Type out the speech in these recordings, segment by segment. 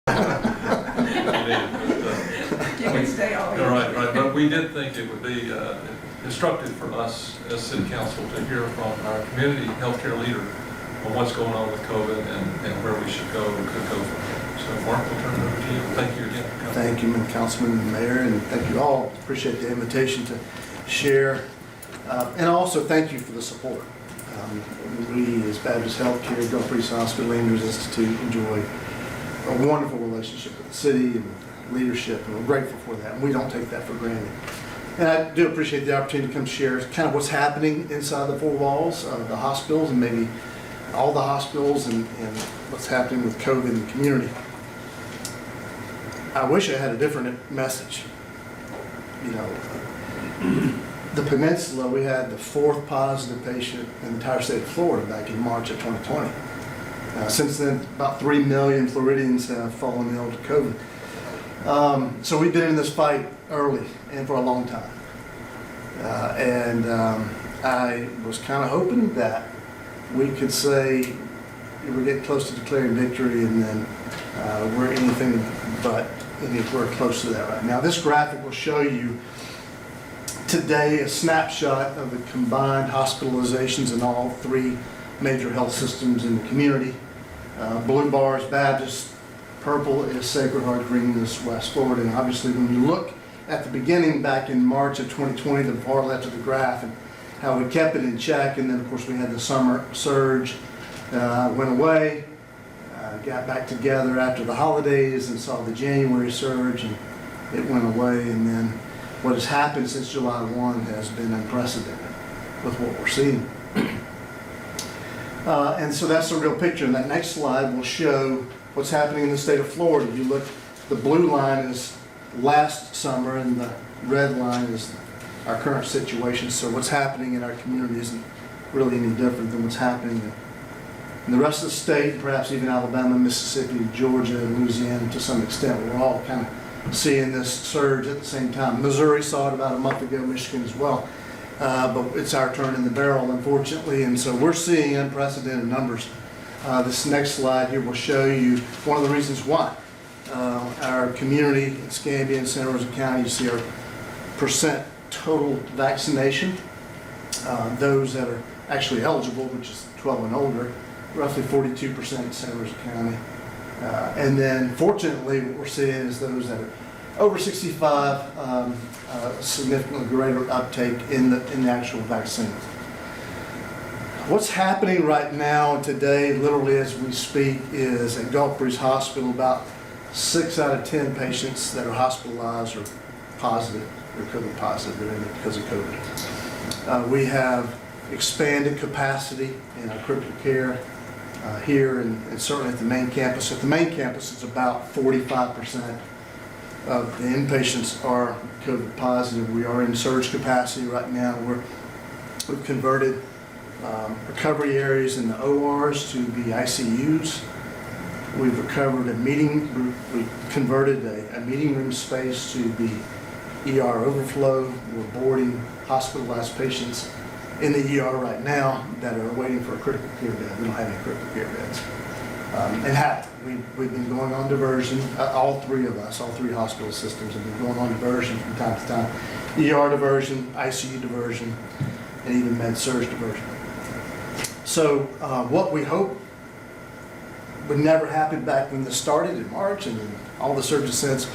You can stay all year. Right. But we did think it would be instructive for us as City Council to hear from our community healthcare leader on what's going on with COVID and where we should go and could go from here. So Mark, we'll turn it over to you. Thank you again for coming. Thank you, Councilman and Mayor, and thank you all. Appreciate the invitation to share. And also thank you for the support. We, as Baptist Healthcare, Gulf Breeze Hospital, Andrews Institute, enjoy a wonderful relationship with the city and leadership, and we're grateful for that, and we don't take that for granted. And I do appreciate the opportunity to come share kind of what's happening inside the four walls of the hospitals, and maybe all the hospitals, and what's happening with COVID in the community. I wish I had a different message. You know, the Peninsula, we had the 4th positive patient in the entire state of Florida back in March of 2020. Since then, about 3 million Floridians have fallen ill to COVID. So we've been in this fight early and for a long time. I was kind of hoping that we could say we're getting close to declaring victory, and then we're anything but anywhere close to that right now. This graphic will show you today a snapshot of the combined hospitalizations in all 3 major health systems in the community. Blue bar is Baptist, purple is Sacred Heart, green is West Florida. And obviously when you look at the beginning back in March of 2020, the far left of the graph, and how we kept it in check, and then of course we had the summer surge, went away, got back together after the holidays and saw the January surge, and it went away. And then what has happened since July 1 has been unprecedented with what we're seeing. And so that's the real picture. And that next slide will show what's happening in the state of Florida. You look, the blue line is last summer, and the red line is our current situation. So what's happening in our community isn't really any different than what's happening in the rest of the state, perhaps even Alabama, Mississippi, Georgia, and Louisiana to some extent. We're all kind of seeing this surge at the same time. Missouri saw it about a month ago, Michigan as well. But it's our turn in the barrel, unfortunately, and so we're seeing unprecedented numbers. This next slide here will show you one of the reasons why. Our community in Escambia and Santa Rosa County, you see our percent total vaccination. Those that are actually eligible, which is 12 and older, roughly 42% in Santa Rosa County. And then fortunately what we're seeing is those that are over 65, significantly greater uptake in the actual vaccine. What's happening right now today, literally as we speak, is at Gulf Breeze Hospital, about 6 out of 10 patients that are hospitalized are positive, or COVID positive, they're in it because of COVID. We have expanded capacity in our critical care here, and certainly at the main campus. At the main campus, it's about 45% of the inpatients are COVID positive. We are in surge capacity right now. We've converted recovery areas in the ORs to be ICUs. We've converted a meeting room space to be ER overflow. We're boarding hospitalized patients in the ER right now that are waiting for a critical care bed. We don't have any critical care beds. We've been going on diversion. All 3 of us, all 3 hospital systems have been going on diversion from time to time. ER diversion, ICU diversion, and even med-surg diversion. So what we hope would never happen back when this started in March, and all the surges since,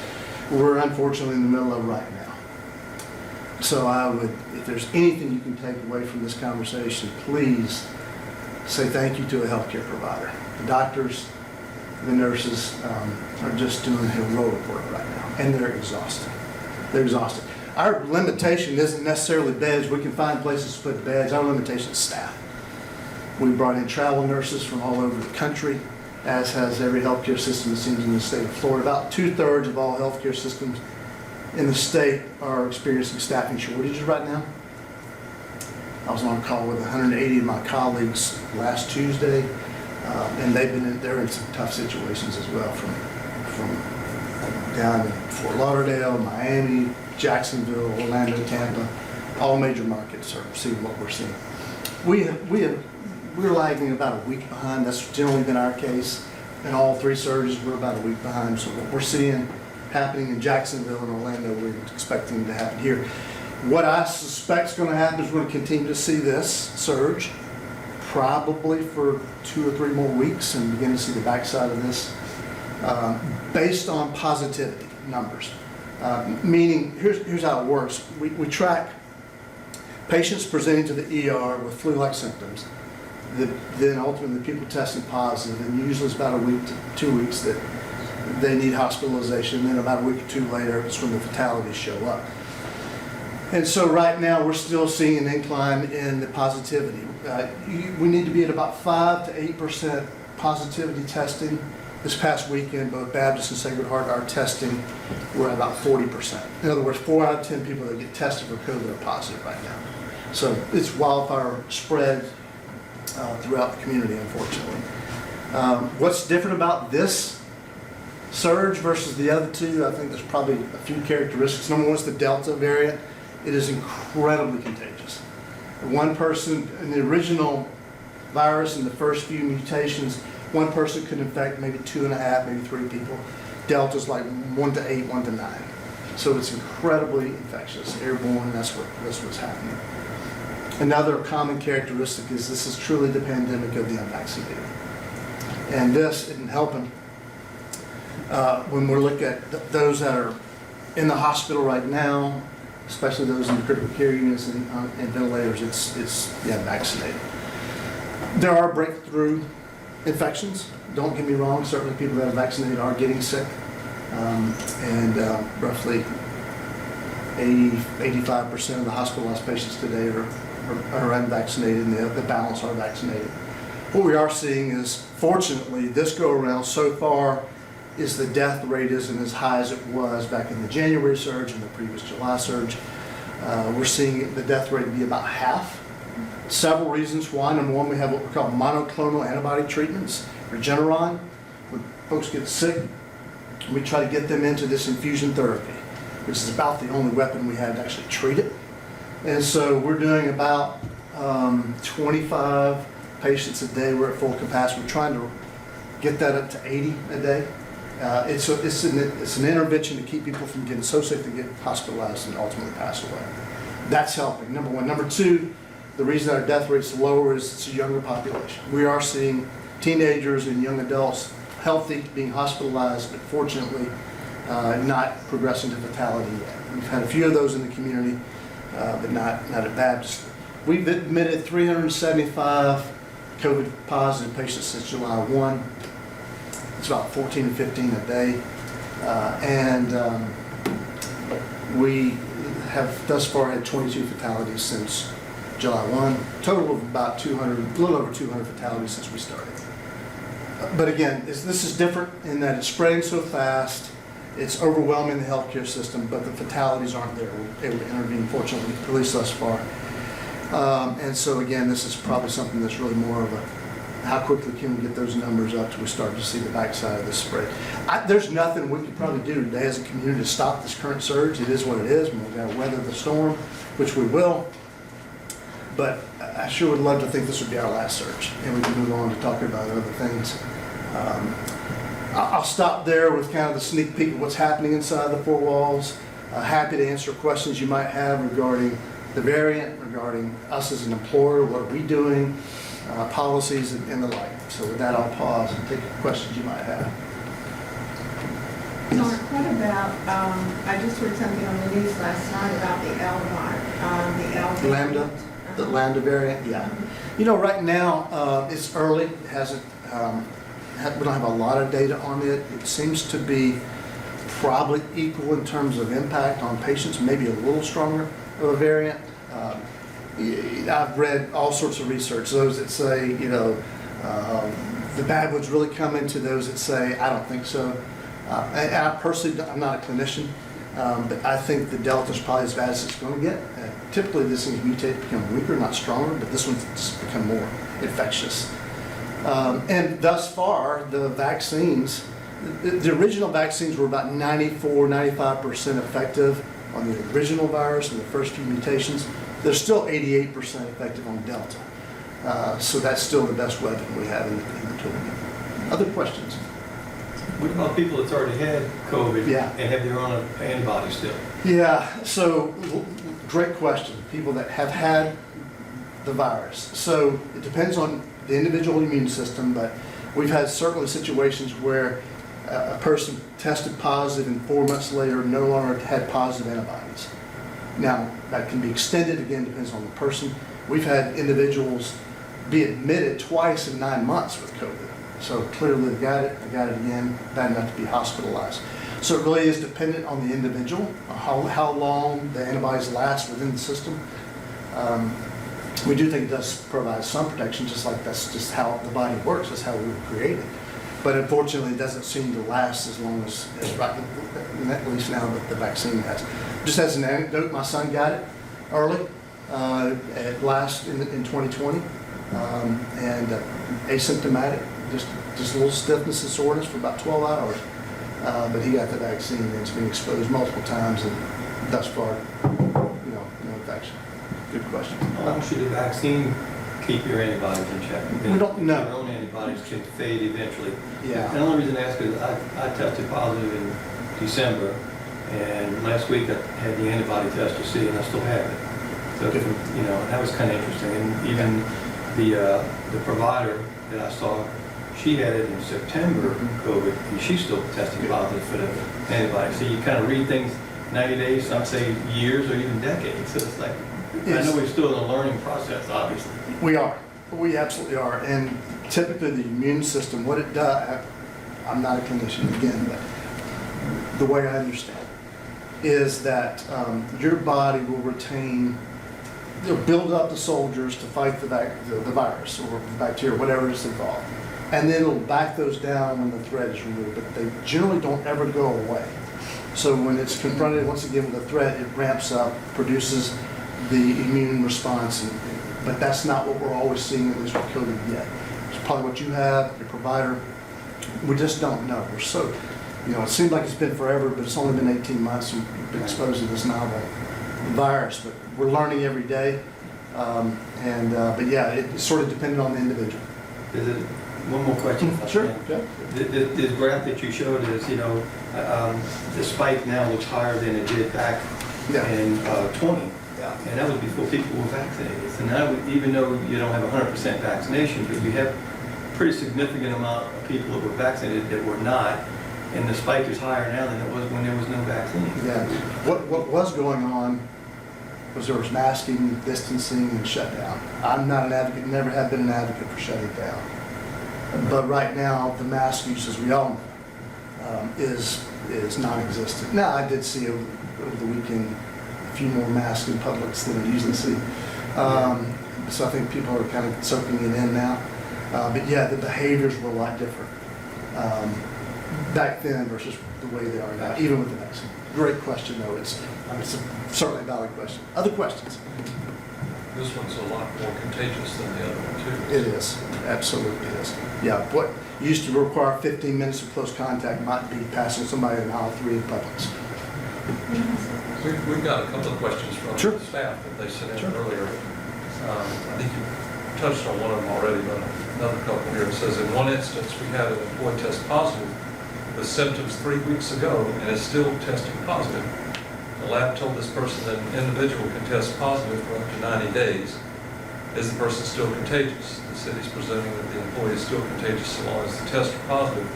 we're unfortunately in the middle of right now. So I would, if there's anything you can take away from this conversation, please say thank you to a healthcare provider. The doctors, the nurses are just doing heroic work right now, and they're exhausted. They're exhausted. Our limitation isn't necessarily beds. We can find places to put beds. Our limitation is staff. We brought in travel nurses from all over the country, as has every healthcare system, it seems, in the state of Florida. About 2/3 of all healthcare systems in the state are experiencing staffing shortages right now. I was on a call with 180 of my colleagues last Tuesday, and they're in some tough situations as well, from down in Fort Lauderdale, Miami, Jacksonville, Orlando, Tampa. All major markets are seeing what we're seeing. We're lagging about a week behind. That's generally been our case. in all three surges, we're about a week behind. So what we're seeing happening in Jacksonville and Orlando, we're expecting to happen here. What I suspect is going to happen is we're going to continue to see this surge, probably for 2 or 3 more weeks, and begin to see the backside of this based on positivity numbers. Meaning, here's how it works. We track patients presenting to the ER with flu-like symptoms, then ultimately people testing positive, and usually it's about a week to 2 weeks that they need hospitalization, and then about a week or 2 later, it's when the fatalities show up. And so right now, we're still seeing an incline in the positivity. We need to be at about 5 to 8% positivity testing. This past weekend, both Baptist and Sacred Heart, our testing, we're at about 40%. In other words, 4 out of 10 people that get tested for COVID are positive right now. So it's wildfire spread throughout the community, unfortunately. What's different about this surge versus the other two? I think there's probably a few characteristics. Number one is the Delta variant. It is incredibly contagious. One person, in the original virus, in the first few mutations, one person could infect maybe 2.5, maybe 3 people. Delta's like 1 to 8, 1 to 9. So it's incredibly infectious, airborne. That's what's happening. Another common characteristic is this is truly the pandemic of the unvaccinated. And this isn't helping when we're looking at those that are in the hospital right now, especially those in the critical care units and ventilators. It's the unvaccinated. There are breakthrough infections. Don't get me wrong. Certainly, people that are vaccinated are getting sick, and roughly 85% of the hospitalized patients today are unvaccinated, and the balance are vaccinated. What we are seeing is, fortunately, this go around so far, is the death rate isn't as high as it was back in the January surge and the previous July surge. We're seeing the death rate be about half. Several reasons why. Number one, we have what we call monoclonal antibody treatments, Regeneron. When folks get sick, we try to get them into this infusion therapy, which is about the only weapon we have to actually treat it. And so we're doing about 25 patients a day. We're at full capacity. We're trying to get that up to 80 a day. It's an intervention to keep people from getting so sick they get hospitalized and ultimately pass away. That's helping, number one. Number two, the reason our death rate's lower is it's a younger population. We are seeing teenagers and young adults healthy being hospitalized, but fortunately not progressing to fatality yet. We've had a few of those in the community, but not at Baptist. We've admitted 375 COVID positive patients since July 1. It's about 14 to 15 a day. We have thus far had 22 fatalities since July 1. Total of about 200, a little over 200 fatalities since we started. But again, this is different in that it's spreading so fast. It's overwhelming the healthcare system, but the fatalities aren't there. We're able to intervene, fortunately, at least thus far. And so again, this is probably something that's really more of a how quickly can we get those numbers up till we start to see the backside of this spread. There's nothing we could probably do today as a community to stop this current surge. It is what it is. We've got to weather the storm, which we will. But I sure would love to think this would be our last surge, and we can move on to talking about other things. I'll stop there with kind of the sneak peek of what's happening inside the 4 walls. Happy to answer questions you might have regarding the variant, regarding us as an employer, what are we doing, policies and the like. So with that, I'll pause and take questions you might have. Mark, what about, I just heard something on the news last night about the L Lambda, the Lambda variant, yeah. You know, right now, it's early. It hasn't, we don't have a lot of data on it. It seems to be probably equal in terms of impact on patients, maybe a little stronger of a variant. I've read all sorts of research, those that say, you know, the bad ones really come into those that say, I don't think so. And I personally, I'm not a clinician, but I think the Delta is probably as bad as it's going to get. Typically, these things mutate, become weaker, not stronger, but this one's just become more infectious. And thus far, the vaccines, the original vaccines were about 95% effective on the original virus and the first few mutations. They're still 88% effective on Delta. So that's still the best weapon we have in the toolkit. Other questions? What about people that's already had COVID Yeah. and have their own antibodies still? Yeah, so great question. People that have had the virus. So it depends on the individual immune system, but we've had certainly situations where a person tested positive and 4 months later no longer had positive antibodies. Now, that can be extended, again, depends on the person. We've had individuals be admitted twice in 9 months with COVID. So clearly they got it again, bad enough to be hospitalized. So it really is dependent on the individual, how long the antibodies last within the system. We do think it does provide some protection, just like that's just how the body works, that's how we were created. But unfortunately, it doesn't seem to last as long as right, at least now that the vaccine has. Just as an anecdote, my son got it early, at last in 2020, and asymptomatic, just a little stiffness and soreness for about 12 hours. But he got the vaccine and it's been exposed multiple times, and thus far, no infection. Good question. How long should the vaccine keep your antibodies in check? We don't know. Your own antibodies can fade eventually. Yeah. And the only reason I ask is I tested positive in December, and last week I had the antibody test to see, and I still have it. So, Good. that was kind of interesting. And even the provider that I saw, she had it in September, COVID, and she's still testing positive for the antibody. So you kind of read things 90 days, some say years or even decades. So it's like, I know we're still in a learning process, obviously. We are. We absolutely are. And typically the immune system, what it does, I'm not a clinician again, but the way I understand it, is that your body will retain, build up the soldiers to fight the virus or the bacteria, whatever it is involved. And then it'll back those down when the threat is removed, but they generally don't ever go away. So when it's confronted once again with a threat, it ramps up, produces the immune response, but that's not what we're always seeing, at least with COVID yet. It's probably what you have, your provider. We just don't know. We're so, it seems like it's been forever, but it's only been 18 months and we've been exposed to this novel virus. But we're learning every day, but yeah, it's sort of dependent on the individual. Is it, one more question, if I Sure. can. Yeah. The graph that you showed is, the spike now looks higher than it did back Yeah. in 20. Yeah. And that was before people were vaccinated. So now, even though you don't have 100% vaccination, but you have a pretty significant amount of people that were vaccinated that were not, and the spike is higher now than it was when there was no vaccine. Yeah. What was going on was there was masking, distancing, and shutdown. I'm not an advocate, never have been an advocate for shutting down. But right now, the mask use, as we all know, is non-existent. Now, I did see over the weekend a few more masks in Publix than I usually see. So I think people are kind of soaking it in now. But yeah, the behaviors were a lot different back then versus the way they are now, even with the vaccine. Great question, though. It's certainly a valid question. Other questions? This one's a lot more contagious than the other one, too. It is, absolutely is. Yeah, what used to require 15 minutes of close contact might be passing somebody in aisle 3 of Publix. We've got a couple of questions from Sure. the staff that they sent in Sure. earlier. I think you touched on one of them already, but another couple here. It says, in one instance, we had an employee test positive with symptoms 3 weeks ago and is still testing positive. The lab told this person that an individual can test positive for up to 90 days. Is the person still contagious? The city's presuming that the employee is still contagious so long as the tests are positive,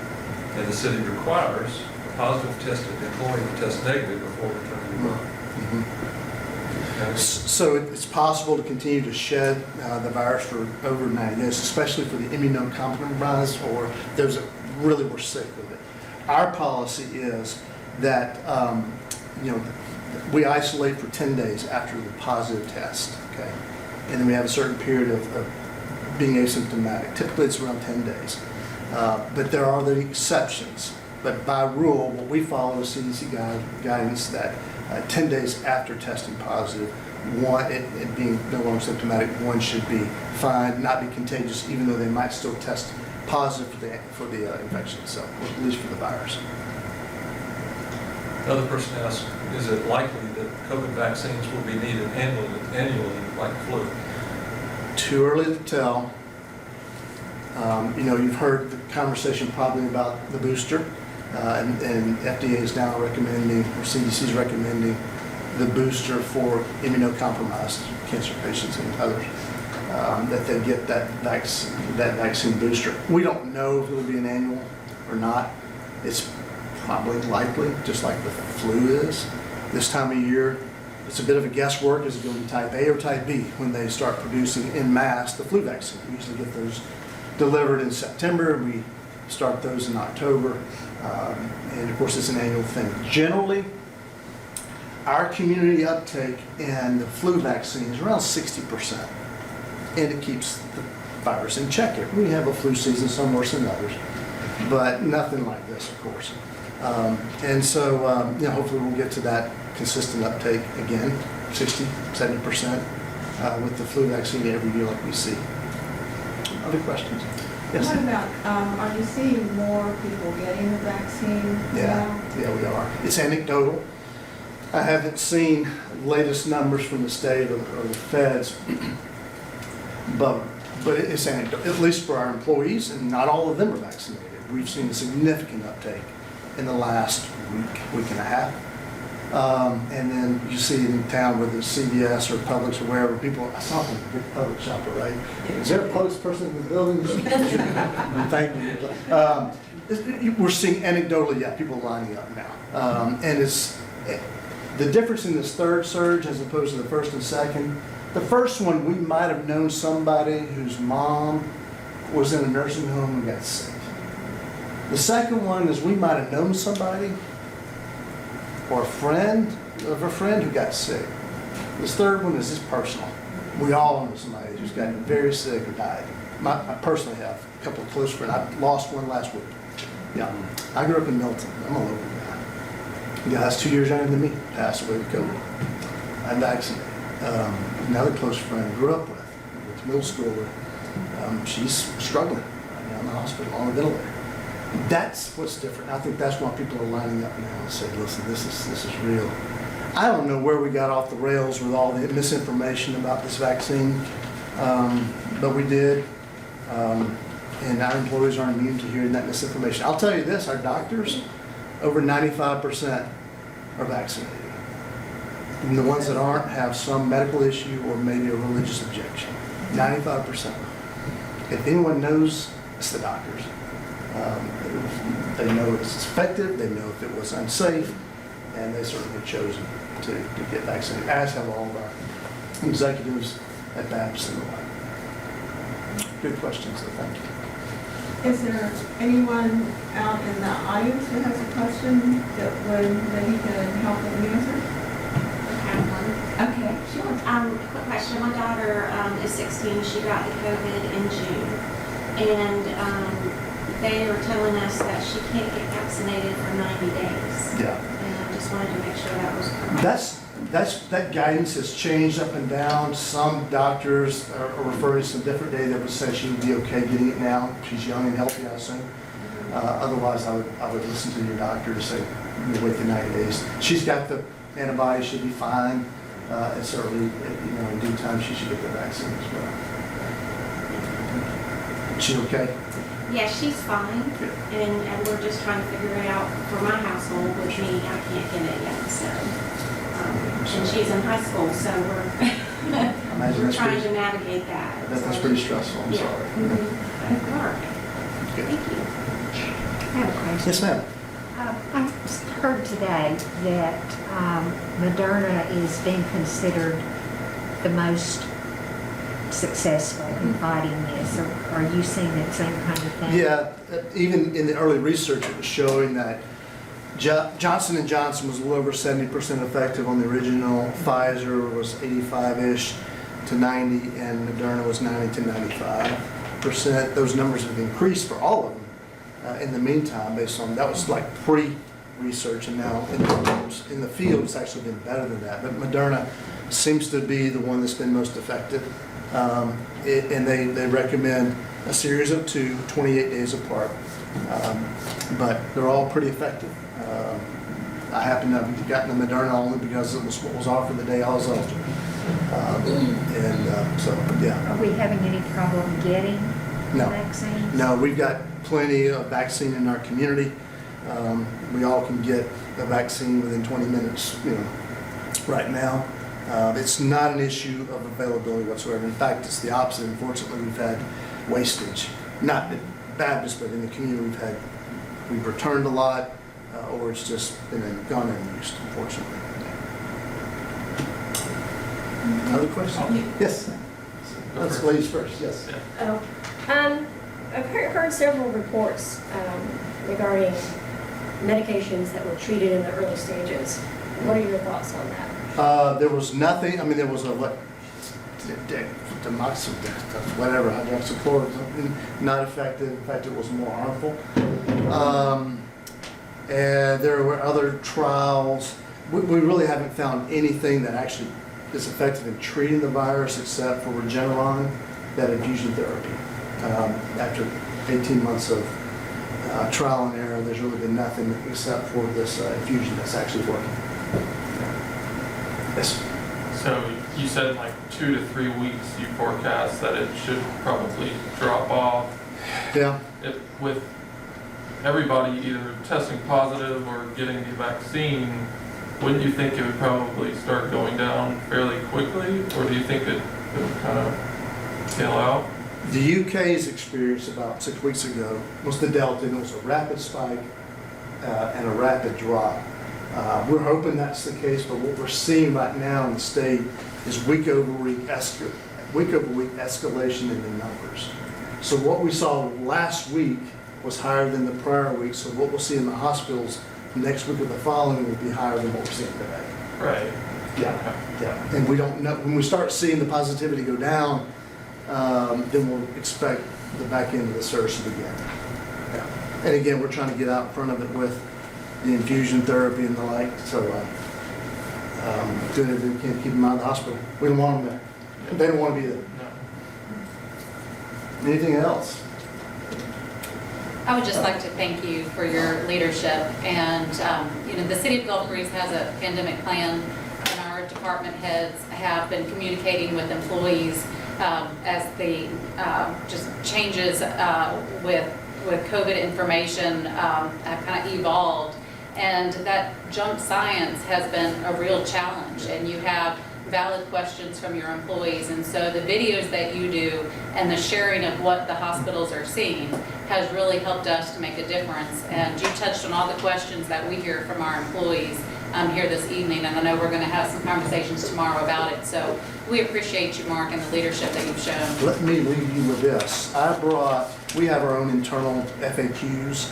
and the city requires a positive tested employee to test negative before returning to work. Okay. So it's possible to continue to shed the virus for over 90 days, especially for the immunocompromised or those that really were sick with it. Our policy is that we isolate for 10 days after the positive test, okay? And then we have a certain period of being asymptomatic. Typically it's around 10 days. But there are the exceptions. But by rule, what we follow is CDC guidance that 10 days after testing positive, it being no longer symptomatic, one should be fine, not be contagious, even though they might still test positive for the infection itself, or at least for the virus. Another person asked, is it likely that COVID vaccines will be needed annually like flu? Too early to tell. You've heard the conversation probably about the booster. And FDA is now recommending, or CDC is recommending, the booster for immunocompromised cancer patients and others, that they get that vaccine booster. We don't know if it will be an annual or not. It's probably likely, just like the flu is. This time of year, it's a bit of a guesswork. Is it going to be type A or type B when they start producing en masse the flu vaccine? We usually get those delivered in September. We start those in October. And of course, it's an annual thing. Generally, our community uptake in the flu vaccine is around 60%. And it keeps the virus in check. We have a flu season, some worse than others, but nothing like this, of course. And so, hopefully we'll get to that consistent uptake again, 60, 70% with the flu vaccine every year like we see. Other questions? Yes? What about, are you seeing more people getting the vaccine now? Yeah, we are. It's anecdotal. I haven't seen latest numbers from the state or the feds, but it's anecdotal, at least for our employees, and not all of them are vaccinated. We've seen a significant uptake in the last week and a half. And then you see it in town with the CVS or Publix or wherever people, I saw them, big Publix shopper, right? Is there a Publix person in the building? Thank you. We're seeing anecdotally, yeah, people lining up now. And it's the difference in this third surge as opposed to the first and second. The first one, we might have known somebody whose mom was in a nursing home and got sick. The second one is we might have known somebody or a friend of a friend who got sick. This third one is just personal. We all know somebody who's gotten very sick or died. I personally have a couple of close friends. I lost one last week. Yeah, I grew up in Milton. I'm a local guy. The guy that's 2 years younger than me passed away with COVID. I'm vaccinated. Another close friend I grew up with, went to middle school with, she's struggling right now in the hospital on a ventilator. That's what's different. I think that's why people are lining up now and saying, listen, this is real. I don't know where we got off the rails with all the misinformation about this vaccine, but we did. And our employees aren't immune to hearing that misinformation. I'll tell you this, our doctors, over 95% are vaccinated. And the ones that aren't have some medical issue or maybe a religious objection. 95%. If anyone knows, it's the doctors. They know it's effective, they know if it was unsafe, and they certainly have chosen to get vaccinated, as have all of our executives at Baptist and the like. Good questions, so thank you. Is there anyone out in the audience who has a question that he can help with answer? Okay, sure. Quick question. My daughter is 16. She got the COVID in June. And they are telling us that she can't get vaccinated for 90 days. Yeah. And I just wanted to make sure that was correct. That guidance has changed up and down. Some doctors are referring to some different data that would say she would be okay getting it now. She's young and healthy, I assume. Otherwise, I would listen to your doctor and say, wait the 90 days. She's got the antibodies, she'll be fine. And certainly, in due time, she should get the vaccine as well. She okay? Yeah, she's fine. Good. And we're just trying to figure it out for my household. With me, I can't get it yet. So, and she's in high school, so we're trying to navigate that. That's pretty stressful. I'm sorry. Mm-hmm. All right. Good. Thank you. I have a question. Yes, ma'am. I heard today that Moderna is being considered the most successful in fighting this. Are you seeing that same kind of thing? Yeah, even in the early research, it was showing that Johnson & Johnson was a little over 70% effective on the original. Pfizer was 85-ish to 90, and Moderna was 90 to 95%. Those numbers have increased for all of them in the meantime, based on, that was like pre-research, and now in the field, it's actually been better than that. But Moderna seems to be the one that's been most effective. And they recommend a series of 28 days apart. But they're all pretty effective. I happen to have gotten the Moderna only because it was what was offered the day I was eligible. So, yeah. Are we having any problem getting No. vaccines? No, we've got plenty of vaccine in our community. We all can get a vaccine within 20 minutes, right now. It's not an issue of availability whatsoever. In fact, it's the opposite. Unfortunately, we've had wastage. Not at Baptist, but in the community, we've returned a lot, or it's just gone unused, unfortunately. Other questions? Yes. Let's ladies first, yes. Oh, I've heard several reports regarding medications that were treated in the early stages. What are your thoughts on that? There was nothing, there was whatever, hydroxychloroquine, not effective. In fact, it was more harmful. And there were other trials. We really haven't found anything that actually is effective in treating the virus except for Regeneron, that infusion therapy. After 18 months of trial and error, there's really been nothing except for this infusion that's actually working. Yes. So you said in like 2 to 3 weeks you forecast that it should probably drop off. Yeah. With everybody either testing positive or getting the vaccine, wouldn't you think it would probably start going down fairly quickly? Or do you think it would kind of tail out? The UK's experience about 6 weeks ago was the Delta, and it was a rapid spike and a rapid drop. We're hoping that's the case, but what we're seeing right now in the state is week over week escalation in the numbers. So what we saw last week was higher than the prior week, so what we'll see in the hospitals next week or the following will be higher than what we're seeing today. Right. Yeah. And we don't know, when we start seeing the positivity go down, then we'll expect the back end of the surge to begin. Yeah. And again, we're trying to get out in front of it with the infusion therapy and the like, so doing everything we can to keep them out of the hospital. We don't want them there. They don't want to be there. No. Anything else? I would just like to thank you for your leadership. And, the City of Gulf Breeze has a pandemic plan, and our department heads have been communicating with employees as the just changes with COVID information have kind of evolved. And that jump science has been a real challenge, and you have valid questions from your employees. And so the videos that you do and the sharing of what the hospitals are seeing has really helped us to make a difference. And you touched on all the questions that we hear from our employees here this evening, and I know we're going to have some conversations tomorrow about it. So we appreciate you, Mark, and the leadership that you've shown. Let me leave you with this. We have our own internal FAQs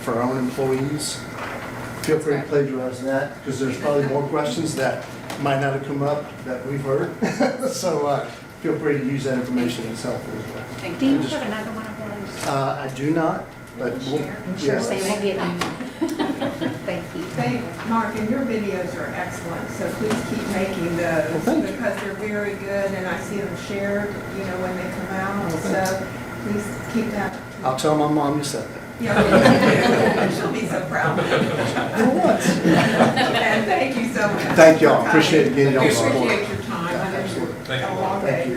for our own employees. Feel free to plagiarize that, because there's probably more questions that might not have come up that we've heard. So feel free to use that information. It's helpful as well. Thank Do you. you have another one of those? I do not, but I'm sure yes. Sam will get you. Thank you. Mark, and your videos are excellent, so please keep making those, thank you. because they're very good, and I see them shared, when they come out, so please keep that. I'll tell my mom you said that. Yeah, she'll be so proud. For once. And thank you so much. Thank y'all. for Appreciate it, coming. getting y'all We support. appreciate your time. I know Absolutely. it's Thank a you. long Thank day. you.